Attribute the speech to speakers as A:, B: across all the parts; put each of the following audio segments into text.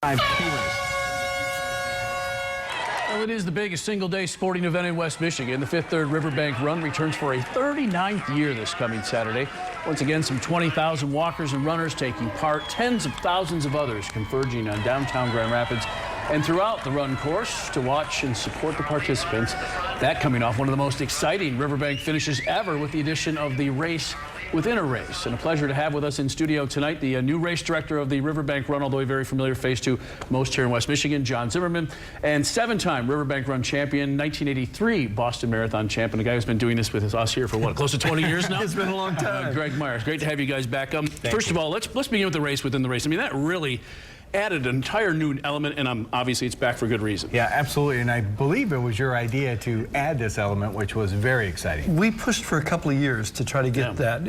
A: Well, it is the biggest single-day sporting event in West Michigan. The Fifth Third Riverbank Run returns for a 39th year this coming Saturday. Once again, some 20,000 walkers and runners taking part, tens of thousands of others converging on downtown Grand Rapids and throughout the run course to watch and support the participants. That coming off one of the most exciting Riverbank finishes ever with the addition of the race within a race. And a pleasure to have with us in studio tonight the new race director of the Riverbank Run, although a very familiar face to most here in West Michigan, John Zimmerman, and seven-time Riverbank Run champion, 1983 Boston Marathon champion, a guy who's been doing this with us here for what, close to 20 years now?
B: It's been a long time.
A: Greg Meyer, it's great to have you guys back. First of all, let's begin with the race within the race. I mean, that really added an entire new element, and obviously it's back for good reason.
B: Yeah, absolutely, and I believe it was your idea to add this element, which was very exciting.
C: We pushed for a couple of years to try to get that.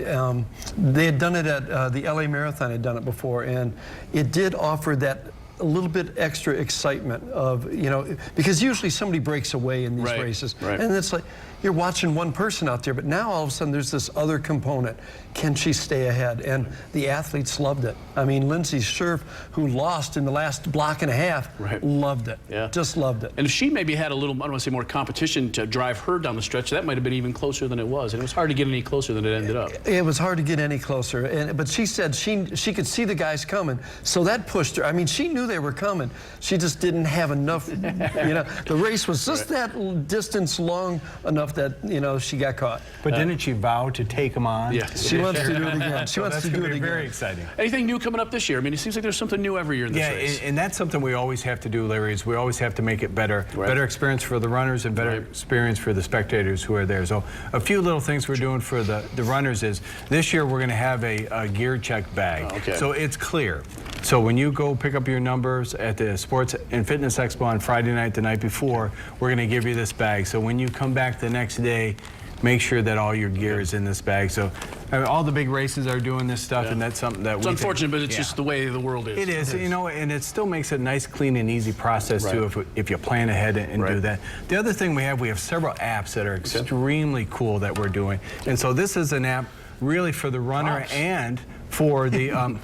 C: They had done it at the LA Marathon, had done it before, and it did offer that a little bit extra excitement of, you know, because usually somebody breaks away in these races, and it's like you're watching one person out there, but now all of a sudden there's this other component. Can she stay ahead? And the athletes loved it. I mean, Lindsay Scherf, who lost in the last block and a half, loved it. Just loved it.
A: And if she maybe had a little, I don't want to say more competition to drive her down the stretch, that might have been even closer than it was. And it was hard to get any closer than it ended up.
C: It was hard to get any closer. But she said she could see the guys coming, so that pushed her. I mean, she knew they were coming. She just didn't have enough, you know, the race was just that distance long enough that, you know, she got caught.
B: But didn't she vow to take them on?
C: Yeah. She wants to do it again. She wants to do it again.
B: Very exciting.
A: Anything new coming up this year? I mean, it seems like there's something new every year in this race.
B: And that's something we always have to do, Larry, is we always have to make it better. Better experience for the runners and better experience for the spectators who are there. So a few little things we're doing for the runners is this year we're going to have a gear check bag. So it's clear. So when you go pick up your numbers at the Sports and Fitness Expo on Friday night, the night before, we're going to give you this bag. So when you come back the next day, make sure that all your gear is in this bag. So I mean, all the big races are doing this stuff, and that's something that
A: it's unfortunate, but it's just the way the world is.
B: It is, you know, and it still makes it a nice, clean, and easy process too if you plan ahead and do that. The other thing we have several apps that are extremely cool that we're doing, and so this is an app really for the runner and for the.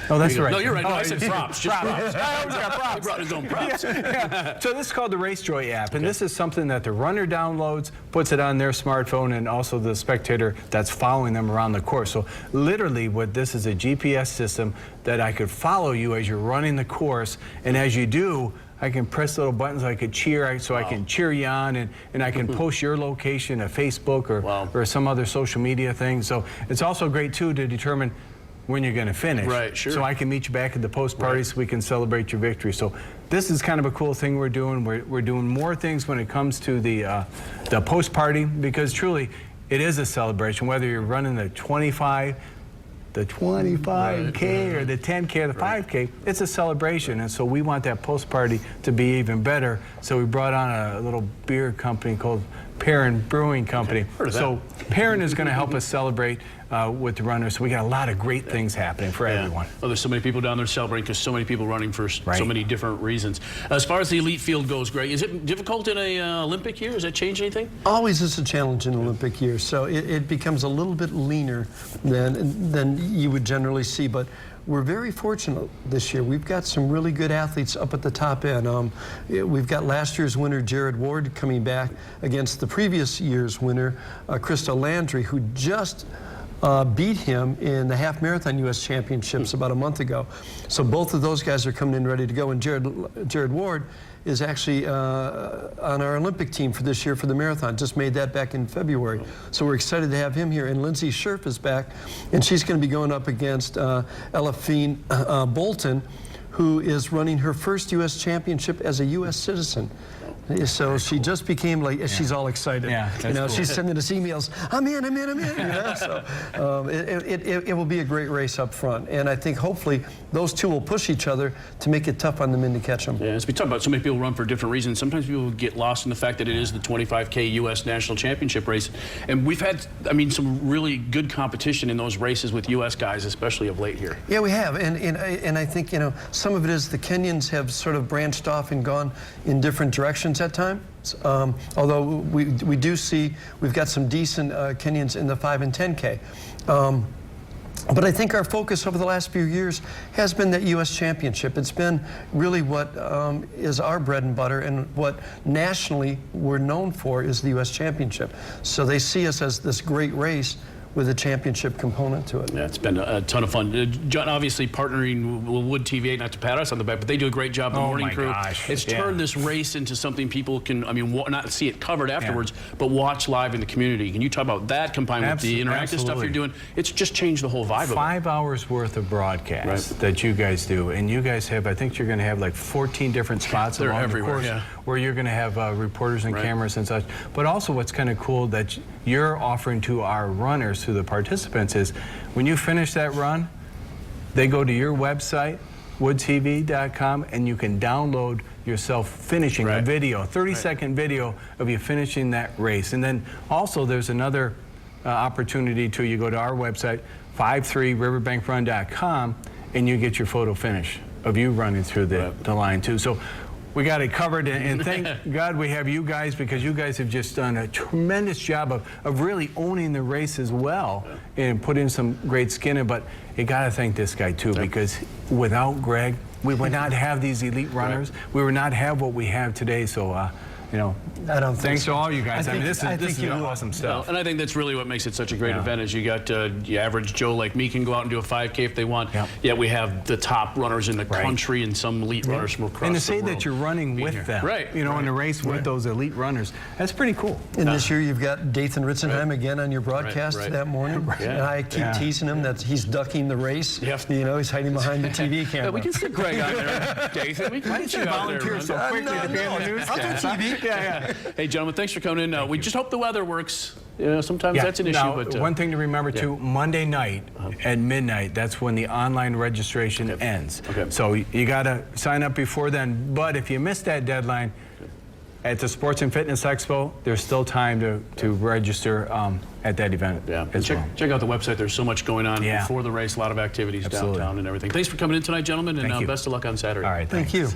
B: Oh, that's right.
A: No, you're right. No, I said props. Just props.
B: I always got props.
A: He brought his own props.
B: So this is called the RaceJoy app, and this is something that the runner downloads, puts it on their smartphone, and also the spectator that's following them around the course. So literally what this is a GPS system that I could follow you as you're running the course, and as you do, I can press little buttons I could cheer, so I can cheer you on, and I can post your location to Facebook or some other social media thing. So it's also great too to determine when you're going to finish. So I can meet you back at the post party so we can celebrate your victory. So this is kind of a cool thing we're doing. We're doing more things when it comes to the post party, because truly it is a celebration, whether you're running the 25K or the 10K or the 5K, it's a celebration. And so we want that post party to be even better. So we brought on a little beer company called Perrin Brewing Company. So Perrin is going to help us celebrate with the runners. So we got a lot of great things happening for everyone.
A: Well, there's so many people down there celebrating because so many people running for so many different reasons. As far as the elite field goes, Greg, is it difficult in a Olympic year? Does that change anything?
C: Always is a challenge in Olympic years. So it becomes a little bit leaner than you would generally see. But we're very fortunate this year. We've got some really good athletes up at the top end. We've got last year's winner, Jared Ward, coming back against the previous year's winner, Krista Landry, who just beat him in the half marathon U.S. championships about a month ago. So both of those guys are coming in ready to go. And Jared Ward is actually on our Olympic team for this year for the marathon. Just made that back in February. So we're excited to have him here. And Lindsay Scherf is back, and she's going to be going up against Elifine Bolton, who is running her first U.S. championship as a U.S. citizen. So she just became like, she's all excited. You know, she's sending us emails, I'm in. You know? So it will be a great race up front. And I think hopefully those two will push each other to make it tough on the men to catch them.
A: Yeah, as we talk about, so many people run for different reasons. Sometimes people get lost in the fact that it is the 25K U.S. National Championship race. And we've had, I mean, some really good competition in those races with U.S. guys, especially of late here.
C: Yeah, we have. And I think, you know, some of it is the Kenyans have sort of branched off and gone in different directions at times. Although we do see we've got some decent Kenyans in the 5 and 10K. But I think our focus over the last few years has been that U.S. Championship. It's been really what is our bread and butter, and what nationally we're known for is the U.S. Championship. So they see us as this great race with a championship component to it.
A: Yeah, it's been a ton of fun. John, obviously partnering with Wood TV, not to pat us on the back, but they do a great job. The morning crew. It's turned this race into something people can, I mean, not see it covered afterwards, but watch live in the community. Can you talk about that combined with the interactive stuff you're doing? It's just changed the whole vibe of it.
B: 5 hours worth of broadcast that you guys do, and you guys have, I think you're going to have like 14 different spots along the course where you're going to have reporters and cameras and such. But also what's kind of cool that you're offering to our runners, to the participants, is when you finish that run, they go to your website, woodtv.com, and you can download yourself finishing a video, 30-second video of you finishing that race. And then also there's another opportunity to, you go to our website, 53riverbankrun.com, and you get your photo finish of you running through the line too. So we got it covered, and thank God we have you guys, because you guys have just done a tremendous job of really owning the race as well and putting some great skin in. But you got to thank this guy too, because without Greg, we would not have these elite runners. We would not have what we have today. So, you know, thanks to all you guys. I mean, this is awesome stuff.
A: And I think that's really what makes it such a great event, is you got the average Joe like me can go out and do a 5K if they want. Yet we have the top runners in the country and some elite runners from across the world.
B: And to say that you're running with them, you know, in a race with those elite runners, that's pretty cool.
C: And this year you've got Dathan Ritzenheim again on your broadcast that morning. And I keep teasing him that he's ducking the race. You know, he's hiding behind the TV camera.
A: We can stick Greg on there, Dathan. Why didn't you volunteer so quickly to be on the newscast?
C: I'll do TV.
A: Hey, gentlemen, thanks for coming in. We just hope the weather works. You know, sometimes that's an issue.
B: Now,
A: but
B: one thing to remember too, Monday night at midnight, that's when the online registration ends. So you got to sign up before then. But if you miss that deadline, at the Sports and Fitness Expo, there's still time to register at that event.
A: Check out the website. There's so much going on before the race, a lot of activities downtown and everything. Thanks for coming in tonight, gentlemen, and best of luck on Saturday.
B: All right,
C: Thank you.